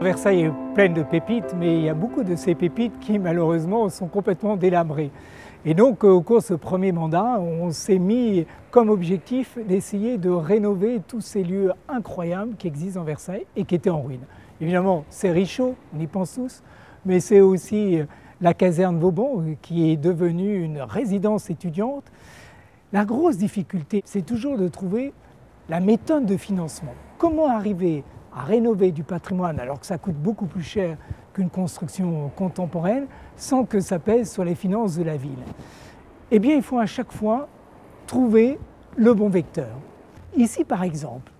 Versailles est pleine de pépites, mais il y a beaucoup de ces pépites qui malheureusement sont complètement délabrées. Et donc au cours de ce premier mandat, on s'est mis comme objectif d'essayer de rénover tous ces lieux incroyables qui existent en Versailles et qui étaient en ruine. Évidemment, c'est Richaud, on y pense tous, mais c'est aussi la caserne Vauban qui est devenue une résidence étudiante. La grosse difficulté, c'est toujours de trouver la méthode de financement. Comment arriver à rénover du patrimoine alors que ça coûte beaucoup plus cher qu'une construction contemporaine sans que ça pèse sur les finances de la ville? Eh bien, il faut à chaque fois trouver le bon vecteur. Ici, par exemple,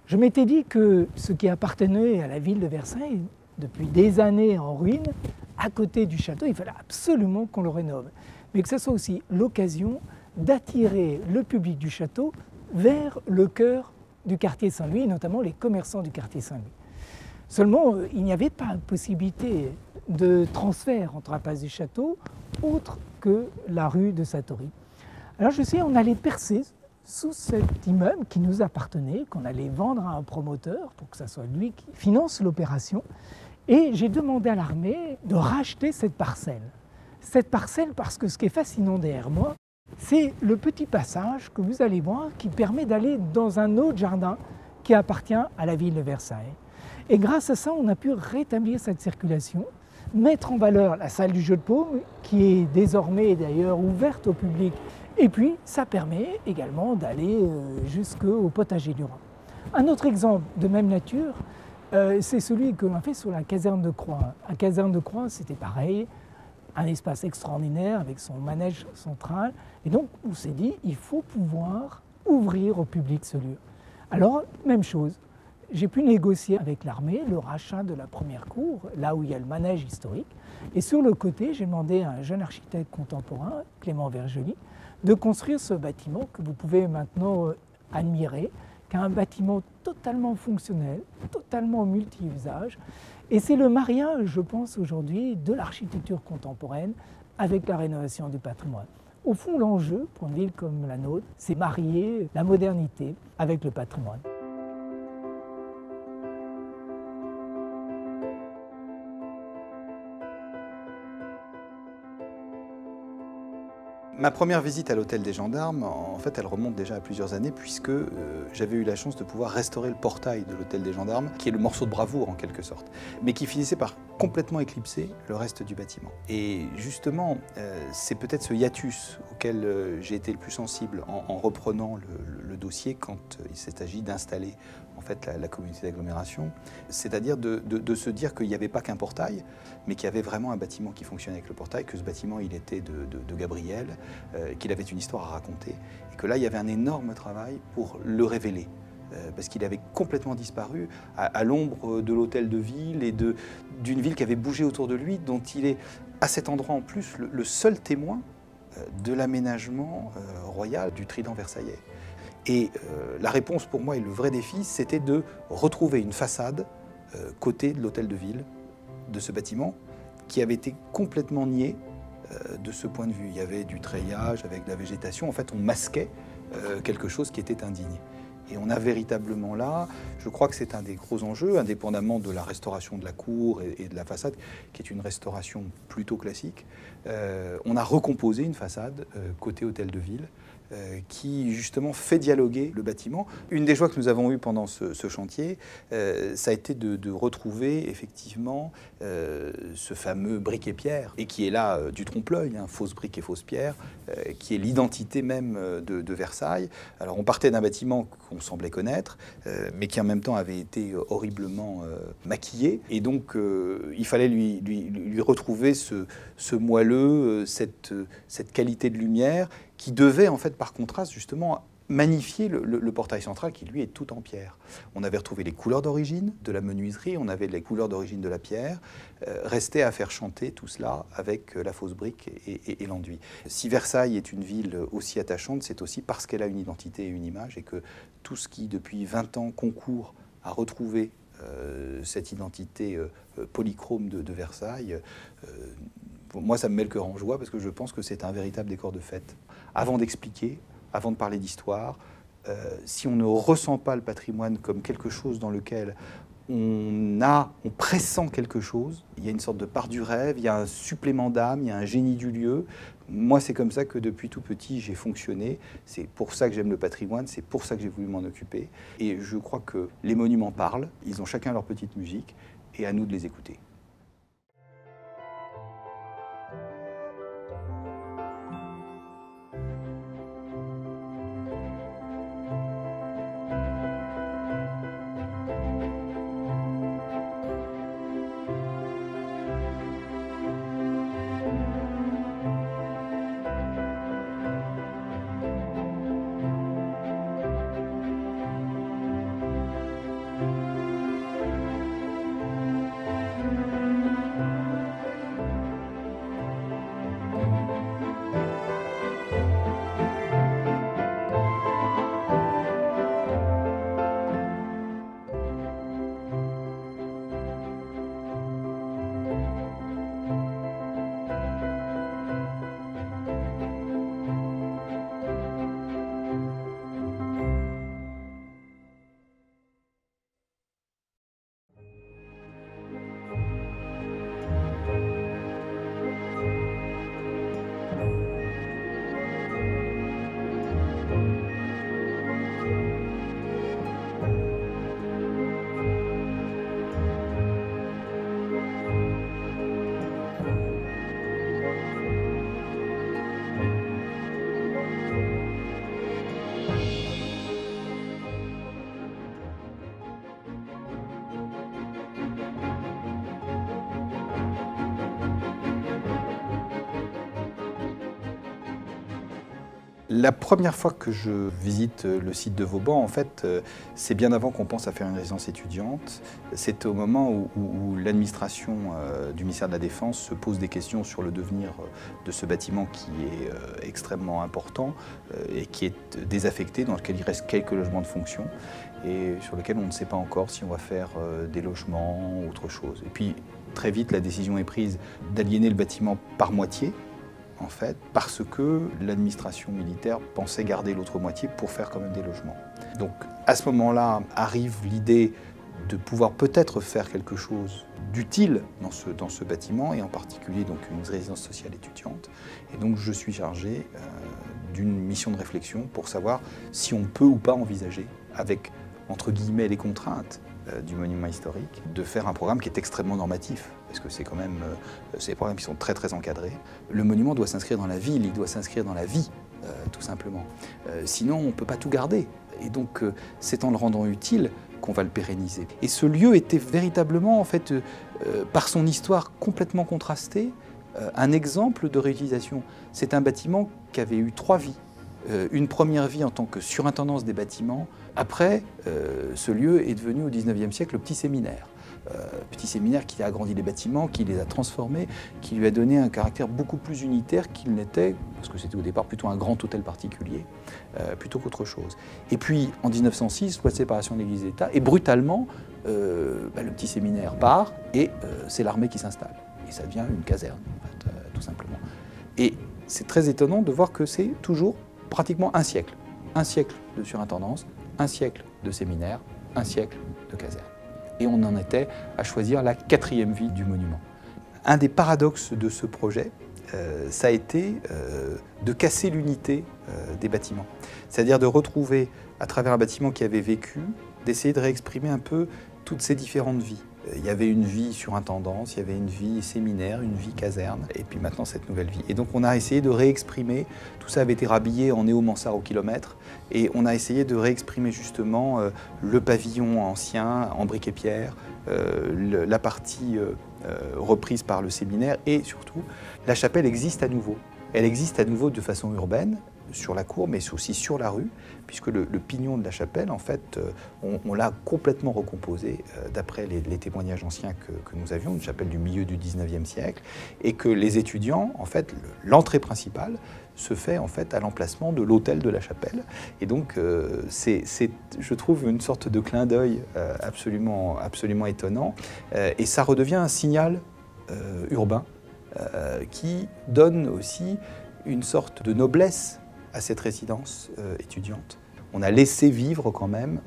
je m'étais dit que ce qui appartenait à la ville de Versailles, depuis des années en ruine, à côté du château, il fallait absolument qu'on le rénove. Mais que ce soit aussi l'occasion d'attirer le public du château vers le cœur du quartier Saint-Louis, notamment les commerçants du quartier Saint-Louis. Seulement, il n'y avait pas de possibilité de transfert entre la place du château autre que la rue de Satory. Alors je sais, on allait percer sous cet immeuble qui nous appartenait, qu'on allait vendre à un promoteur pour que ce soit lui qui finance l'opération. Et j'ai demandé à l'armée de racheter cette parcelle. Cette parcelle parce que ce qui est fascinant derrière moi, c'est le petit passage que vous allez voir qui permet d'aller dans un autre jardin qui appartient à la ville de Versailles. Et grâce à ça, on a pu rétablir cette circulation, mettre en valeur la salle du jeu de paume qui est désormais d'ailleurs ouverte au public. Et puis, ça permet également d'aller jusqu'au potager du roi. Un autre exemple de même nature, c'est celui que l'on a fait sur la caserne de Croix. La caserne de Croix, c'était pareil. Un espace extraordinaire avec son manège central. Et donc, on s'est dit, il faut pouvoir ouvrir au public ce lieu. Alors, même chose, j'ai pu négocier avec l'armée le rachat de la première cour, là où il y a le manège historique. Et sur le côté, j'ai demandé à un jeune architecte contemporain, Clément Vergely, de construire ce bâtiment que vous pouvez maintenant admirer, qui est un bâtiment totalement fonctionnel, totalement multi-usage. Et c'est le mariage, je pense, aujourd'hui, de l'architecture contemporaine avec la rénovation du patrimoine. Au fond, l'enjeu pour une ville comme la nôtre, c'est marier la modernité avec le patrimoine. Ma première visite à l'hôtel des Gendarmes, en fait, elle remonte déjà à plusieurs années puisque j'avais eu la chance de pouvoir restaurer le portail de l'hôtel des Gendarmes, qui est le morceau de bravoure en quelque sorte, mais qui finissait par complètement éclipser le reste du bâtiment. Et justement, c'est peut-être ce hiatus auquel j'ai été le plus sensible en reprenant le dossier quand il s'est agi d'installer en fait la communauté d'agglomération, c'est-à-dire de se dire qu'il n'y avait pas qu'un portail, mais qu'il y avait vraiment un bâtiment qui fonctionnait avec le portail, que ce bâtiment il était de Gabriel, qu'il avait une histoire à raconter, et que là il y avait un énorme travail pour le révéler. Parce qu'il avait complètement disparu à l'ombre de l'hôtel de ville et d'une ville qui avait bougé autour de lui, dont il est à cet endroit en plus le seul témoin de l'aménagement royal du trident versaillais. Et la réponse pour moi et le vrai défi, c'était de retrouver une façade côté de l'hôtel de ville, de ce bâtiment, qui avait été complètement nié de ce point de vue. Il y avait du treillage avec de la végétation, en fait on masquait quelque chose qui était indigne. Et on a véritablement là, je crois que c'est un des gros enjeux, indépendamment de la restauration de la cour et de la façade, qui est une restauration plutôt classique. On a recomposé une façade côté hôtel de ville, qui justement fait dialoguer le bâtiment. Une des joies que nous avons eues pendant ce chantier, ça a été de retrouver effectivement ce fameux brique et pierre, et qui est là du trompe-l'œil, hein, fausse brique et fausse pierre, qui est l'identité même de Versailles. Alors on partait d'un bâtiment qu'on semblait connaître, mais qui en même temps avait été horriblement maquillé, et donc il fallait lui retrouver ce moelleux, cette qualité de lumière, qui devait en fait par contraste justement magnifier le portail central qui lui est tout en pierre. On avait retrouvé les couleurs d'origine de la menuiserie, on avait les couleurs d'origine de la pierre, restait à faire chanter tout cela avec la fausse brique et l'enduit. Si Versailles est une ville aussi attachante, c'est aussi parce qu'elle a une identité et une image, et que tout ce qui depuis 20 ans concourt à retrouver cette identité polychrome de Versailles, moi ça me met le cœur en joie, parce que je pense que c'est un véritable décor de fête. Avant d'expliquer, avant de parler d'histoire, si on ne ressent pas le patrimoine comme quelque chose dans lequel on pressent quelque chose, il y a une sorte de part du rêve, il y a un supplément d'âme, il y a un génie du lieu. Moi, c'est comme ça que depuis tout petit, j'ai fonctionné. C'est pour ça que j'aime le patrimoine, c'est pour ça que j'ai voulu m'en occuper. Et je crois que les monuments parlent, ils ont chacun leur petite musique, et à nous de les écouter. La première fois que je visite le site de Vauban, en fait, c'est bien avant qu'on pense à faire une résidence étudiante. C'est au moment où l'administration du ministère de la Défense se pose des questions sur le devenir de ce bâtiment qui est extrêmement important et qui est désaffecté, dans lequel il reste quelques logements de fonction et sur lequel on ne sait pas encore si on va faire des logements ou autre chose. Et puis, très vite, la décision est prise d'aliéner le bâtiment par moitié, en fait, parce que l'administration militaire pensait garder l'autre moitié pour faire quand même des logements. Donc à ce moment-là arrive l'idée de pouvoir peut-être faire quelque chose d'utile dans ce bâtiment, et en particulier donc une résidence sociale étudiante. Et donc je suis chargé d'une mission de réflexion pour savoir si on peut ou pas envisager, avec entre guillemets les contraintes du monument historique, de faire un programme qui est extrêmement normatif, parce que c'est quand même c'est des programmes qui sont très très encadrés. Le monument doit s'inscrire dans la ville, il doit s'inscrire dans la vie, tout simplement. Sinon, on ne peut pas tout garder. Et donc, c'est en le rendant utile qu'on va le pérenniser. Et ce lieu était véritablement, en fait, par son histoire complètement contrastée, un exemple de réutilisation. C'est un bâtiment qui avait eu 3 vies. Une première vie en tant que surintendance des bâtiments. Après, ce lieu est devenu au XIXe siècle le petit séminaire. Petit séminaire qui a agrandi les bâtiments, qui les a transformés, qui lui a donné un caractère beaucoup plus unitaire qu'il n'était, parce que c'était au départ plutôt un grand hôtel particulier, plutôt qu'autre chose. Et puis, en 1906, loi de séparation de l'Église et d'État, et brutalement, le petit séminaire part, et c'est l'armée qui s'installe. Et ça devient une caserne, en fait, tout simplement. Et c'est très étonnant de voir que c'est toujours pratiquement un siècle. Un siècle de surintendance, un siècle de séminaire, un siècle de caserne. Et on en était à choisir la 4e vie du monument. Un des paradoxes de ce projet, ça a été de casser l'unité des bâtiments. C'est-à-dire de retrouver, à travers un bâtiment qui avait vécu, d'essayer de réexprimer un peu toutes ces différentes vies. Il y avait une vie surintendance, il y avait une vie séminaire, une vie caserne, et puis maintenant cette nouvelle vie. Et donc on a essayé de réexprimer, tout ça avait été rhabillé en néo-mansard au kilomètre, et on a essayé de réexprimer justement le pavillon ancien en briques et pierre, la partie reprise par le séminaire, et surtout, la chapelle existe à nouveau. Elle existe à nouveau de façon urbaine, sur la cour, mais aussi sur la rue, puisque le pignon de la chapelle, en fait, on l'a complètement recomposé, d'après les témoignages anciens que nous avions, une chapelle du milieu du XIXe siècle, et que les étudiants, en fait, l'entrée principale se fait en fait à l'emplacement de l'autel de la chapelle. Et donc, c'est, je trouve, une sorte de clin d'œil absolument étonnant, et ça redevient un signal urbain qui donne aussi une sorte de noblesse à cette résidence étudiante. on a laissé vivre quand même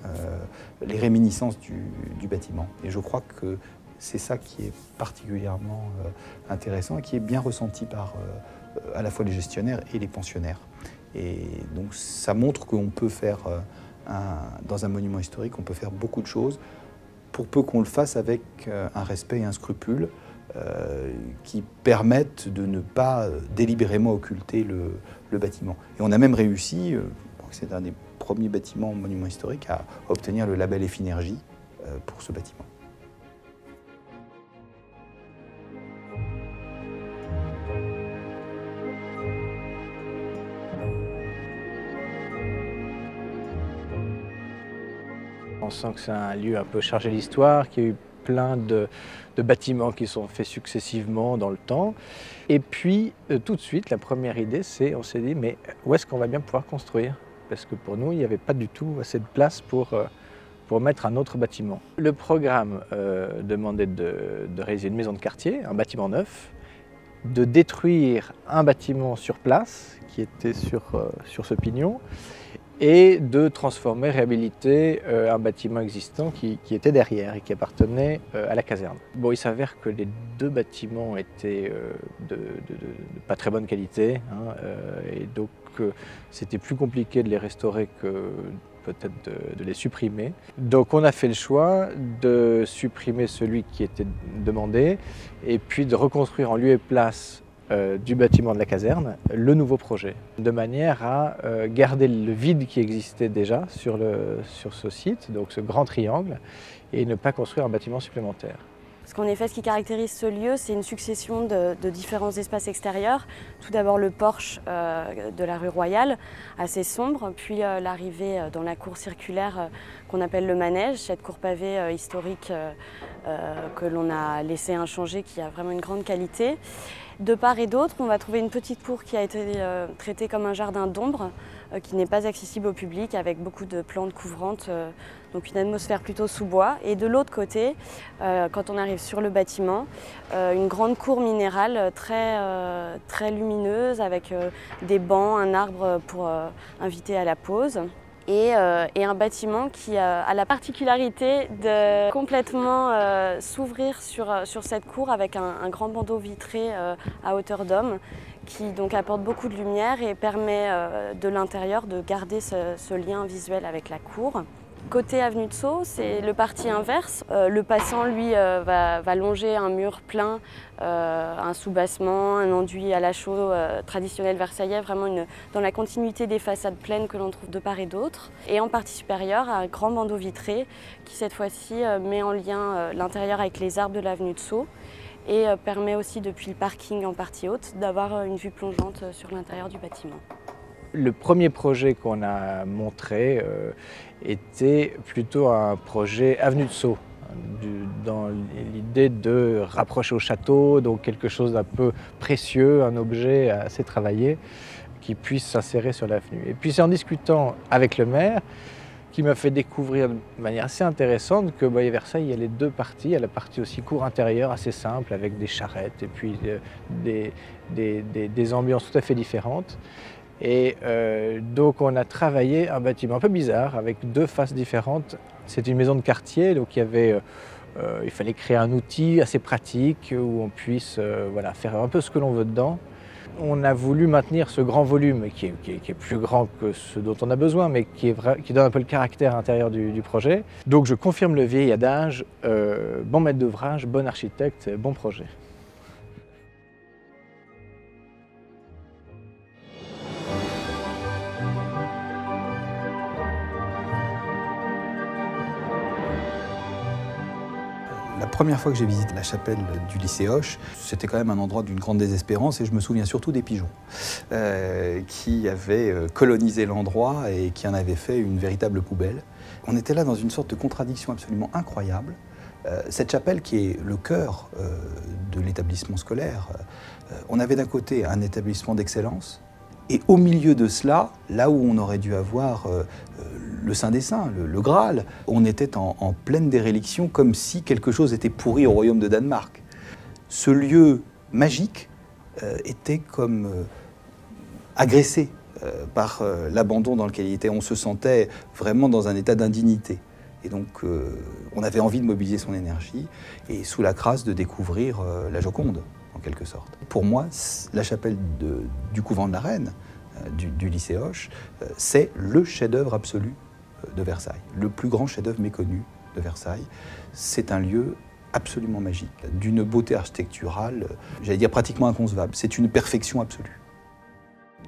les réminiscences du bâtiment. Et je crois que c'est ça qui est particulièrement intéressant et qui est bien ressenti par à la fois les gestionnaires et les pensionnaires. Et donc ça montre qu'on peut faire, dans un monument historique, on peut faire beaucoup de choses, pour peu qu'on le fasse avec un respect et un scrupule qui permettent de ne pas délibérément occulter le bâtiment. Et on a même réussi, c'est un des premiers bâtiments monuments historiques, à obtenir le label Effinergie pour ce bâtiment. On sent que c'est un lieu un peu chargé d'histoire, qu'il y a eu plein de bâtiments qui sont faits successivement dans le temps. Et puis, tout de suite, la première idée, on s'est dit, mais où est-ce qu'on va bien pouvoir construire? Parce que pour nous, il n'y avait pas du tout assez de place pour mettre un autre bâtiment. Le programme demandait de réaliser une maison de quartier, un bâtiment neuf, de détruire un bâtiment sur place, qui était sur ce pignon, et de transformer, réhabiliter un bâtiment existant qui était derrière et qui appartenait à la caserne. Bon, il s'avère que les deux bâtiments étaient de pas très bonne qualité, hein, et donc c'était plus compliqué de les restaurer que peut-être de les supprimer. Donc on a fait le choix de supprimer celui qui était demandé et puis de reconstruire en lieu et place du bâtiment de la caserne, le nouveau projet, de manière à garder le vide qui existait déjà sur ce site, donc ce grand triangle, et ne pas construire un bâtiment supplémentaire. Parce qu'en effet, ce qui caractérise ce lieu, c'est une succession de différents espaces extérieurs. Tout d'abord le porche de la rue Royale, assez sombre, puis l'arrivée dans la cour circulaire qu'on appelle le manège, cette cour pavée historique que l'on a laissé inchangée, qui a vraiment une grande qualité. De part et d'autre, on va trouver une petite cour qui a été traitée comme un jardin d'ombre, qui n'est pas accessible au public, avec beaucoup de plantes couvrantes, donc une atmosphère plutôt sous bois. Et de l'autre côté, quand on arrive sur le bâtiment, une grande cour minérale très lumineuse, avec des bancs, un arbre pour inviter à la pause. Et un bâtiment qui a la particularité de complètement s'ouvrir sur cette cour avec un grand bandeau vitré à hauteur d'homme qui donc apporte beaucoup de lumière et permet de l'intérieur de garder ce lien visuel avec la cour. Côté avenue de Sceaux, c'est le parti inverse. Le passant, lui, va longer un mur plein, un soubassement, un enduit à la chaux traditionnel versaillais, vraiment dans la continuité des façades pleines que l'on trouve de part et d'autre. Et en partie supérieure, un grand bandeau vitré qui, cette fois-ci, met en lien l'intérieur avec les arbres de l'avenue de Sceaux et permet aussi, depuis le parking en partie haute, d'avoir une vue plongeante sur l'intérieur du bâtiment. Le premier projet qu'on a montré était plutôt un projet avenue de Sceaux, dans l'idée de rapprocher au château, donc quelque chose d'un peu précieux, un objet assez travaillé qui puisse s'insérer sur l'avenue. Et puis c'est en discutant avec le maire qui m'a fait découvrir de manière assez intéressante que à Versailles, il y a les deux parties. Il y a la partie aussi cour intérieure assez simple avec des charrettes et puis des ambiances tout à fait différentes. Et donc on a travaillé un bâtiment un peu bizarre avec deux faces différentes. C'était une maison de quartier, donc il fallait créer un outil assez pratique où on puisse faire un peu ce que l'on veut dedans. On a voulu maintenir ce grand volume qui est plus grand que ce dont on a besoin, mais qui donne un peu le caractère intérieur du projet. Donc je confirme le vieil adage, bon maître d'ouvrage, bon architecte, bon projet. La première fois que j'ai visité la chapelle du lycée Hoche, c'était quand même un endroit d'une grande désespérance et je me souviens surtout des pigeons qui avaient colonisé l'endroit et qui en avaient fait une véritable poubelle. On était là dans une sorte de contradiction absolument incroyable. Cette chapelle qui est le cœur de l'établissement scolaire, on avait d'un côté un établissement d'excellence et au milieu de cela, là où on aurait dû avoir le Saint des Saints, le Graal, on était en pleine déréliction, comme si quelque chose était pourri au royaume de Danemark. Ce lieu magique était comme agressé par l'abandon dans lequel il était. On se sentait vraiment dans un état d'indignité. Et donc, on avait envie de mobiliser son énergie et sous la grâce de découvrir la Joconde, en quelque sorte. Pour moi, la chapelle du couvent de la Reine, du lycée Hoche, c'est le chef-d'œuvre absolu de Versailles, le plus grand chef-d'œuvre méconnu de Versailles. C'est un lieu absolument magique, d'une beauté architecturale, j'allais dire pratiquement inconcevable. C'est une perfection absolue.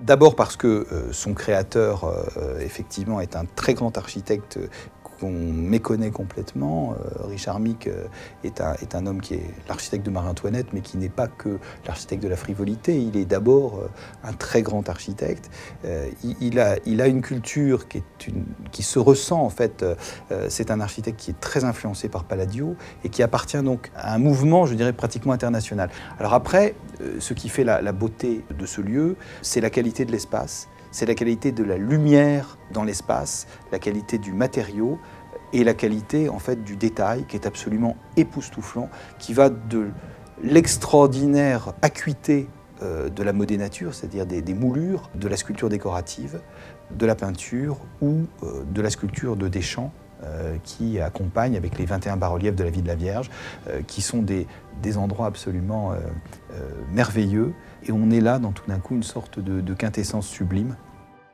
D'abord parce que son créateur, effectivement, est un très grand architecte qu'on méconnaît complètement. Richard Micke est un homme qui est l'architecte de Marie-Antoinette, mais qui n'est pas que l'architecte de la frivolité. Il est d'abord un très grand architecte. Il a une culture qui se ressent, en fait. C'est un architecte qui est très influencé par Palladio et qui appartient donc à un mouvement, je dirais, pratiquement international. Alors après, ce qui fait la beauté de ce lieu, c'est la qualité de l'espace. C'est la qualité de la lumière dans l'espace, la qualité du matériau et la qualité en fait du détail qui est absolument époustouflant, qui va de l'extraordinaire acuité de la modénature, c'est-à-dire des moulures, de la sculpture décorative, de la peinture ou de la sculpture de Deschamps qui accompagne avec les 21 bas-reliefs de la vie de la Vierge, qui sont des endroits absolument merveilleux. Et on est là dans tout d'un coup une sorte de quintessence sublime.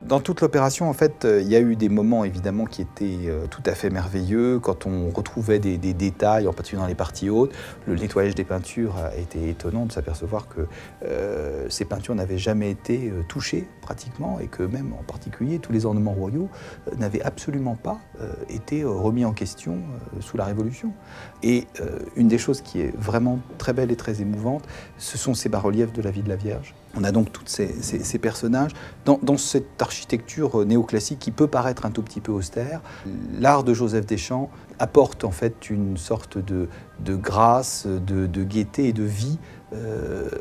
Dans toute l'opération, en fait, il y a eu des moments évidemment qui étaient tout à fait merveilleux, quand on retrouvait des détails, en particulier dans les parties hautes. Le nettoyage des peintures a été étonnant de s'apercevoir que ces peintures n'avaient jamais été touchées pratiquement, et que même en particulier tous les ornements royaux n'avaient absolument pas été remis en question sous la Révolution. Et une des choses qui est vraiment très belle et très émouvante, ce sont ces bas-reliefs de la vie de la Vierge. On a donc tous ces personnages dans cette architecture néoclassique qui peut paraître un tout petit peu austère. L'art de Joseph Deschamps apporte en fait une sorte de grâce, de gaieté et de vie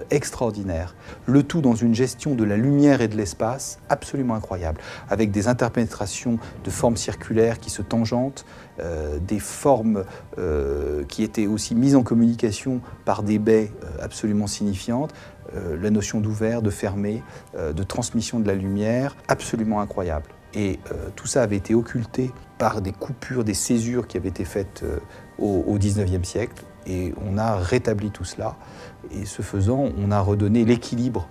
extraordinaire. Le tout dans une gestion de la lumière et de l'espace absolument incroyable, avec des interpénétrations de formes circulaires qui se tangentent, des formes qui étaient aussi mises en communication par des baies absolument signifiantes, la notion d'ouvert, de fermé, de transmission de la lumière, absolument incroyable. Et tout ça avait été occulté par des coupures, des césures qui avaient été faites au XIXe siècle. Et on a rétabli tout cela. Et ce faisant, on a redonné l'équilibre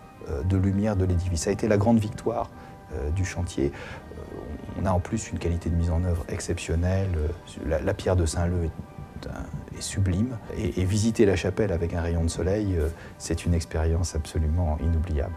de lumière de l'édifice. Ça a été la grande victoire du chantier. On a en plus une qualité de mise en œuvre exceptionnelle. La pierre de Saint-Leu est sublime. Et visiter la chapelle avec un rayon de soleil, c'est une expérience absolument inoubliable.